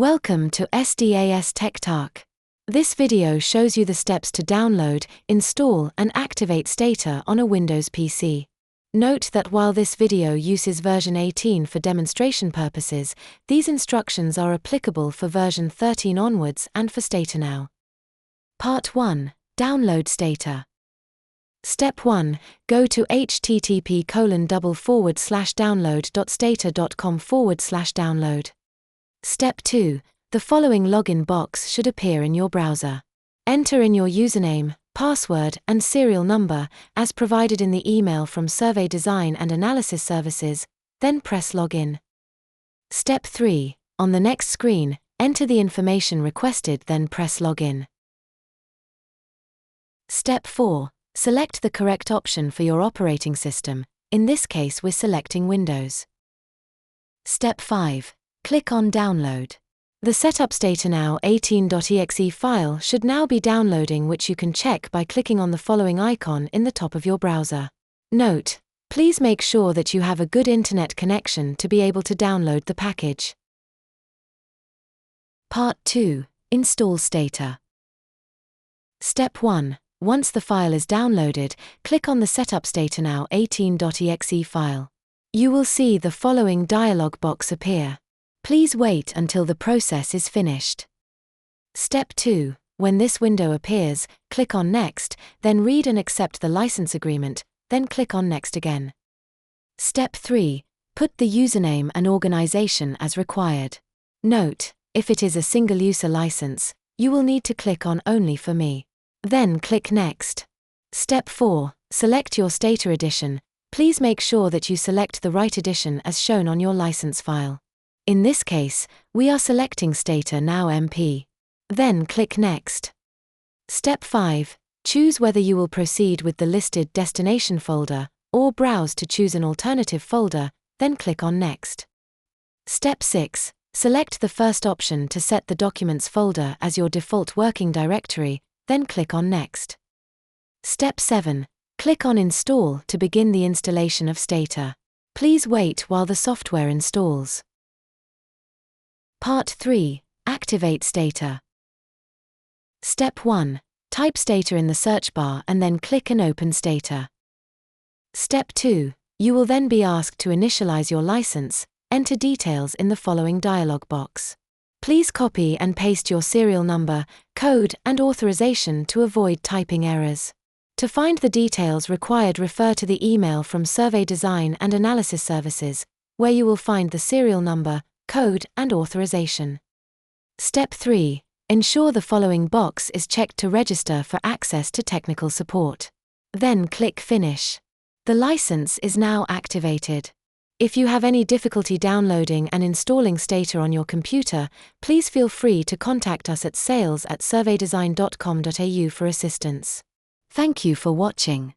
Welcome to SDAS Tech Talk. This video shows you the steps to download, install and activate Stata on a Windows PC. Note that while this video uses version 18 for demonstration purposes, these instructions are applicable for version 13 onwards and for Stata now. Part 1. Download Stata. Step 1. Go to http://download.stata.com/download. Step 2. The following login box should appear in your browser. Enter in your username, password, and serial number, as provided in the email from Survey Design and Analysis Services, then press Login. Step 3. On the next screen, enter the information requested, then press Login. Step 4. Select the correct option for your operating system. In this case, we're selecting Windows. Step 5. Click on Download. The Setup Stata Now 18.exe file should now be downloading, which you can check by clicking on the following icon in the top of your browser. Note: please make sure that you have a good internet connection to be able to download the package. Part 2. Install Stata. Step 1. Once the file is downloaded, click on the Setup Stata Now 18.exe file. You will see the following dialog box appear. Please wait until the process is finished. Step 2. When this window appears, click on Next, then read and accept the license agreement, then click on Next again. Step 3. Put the username and organization as required. Note: if it is a single-user license, you will need to click on Only for Me. Then click Next. Step 4. Select your Stata edition. Please make sure that you select the right edition as shown on your license file. In this case, we are selecting Stata Now MP. Then click Next. Step 5. Choose whether you will proceed with the listed destination folder, or browse to choose an alternative folder, then click on Next. Step 6. Select the first option to set the Documents folder as your default working directory, then click on Next. Step 7. Click on Install to begin the installation of Stata. Please wait while the software installs. Part 3. Activate Stata. Step 1. Type Stata in the search bar and then click and open Stata. Step 2. You will then be asked to initialize your license. Enter details in the following dialog box. Please copy and paste your serial number, code, and authorization to avoid typing errors. To find the details required, refer to the email from Survey Design and Analysis Services, where you will find the serial number, code, and authorization. Step 3. Ensure the following box is checked to register for access to technical support. Then click Finish. The license is now activated. If you have any difficulty downloading and installing Stata on your computer, please feel free to contact us at sales@surveydesign.com.au for assistance. Thank you for watching.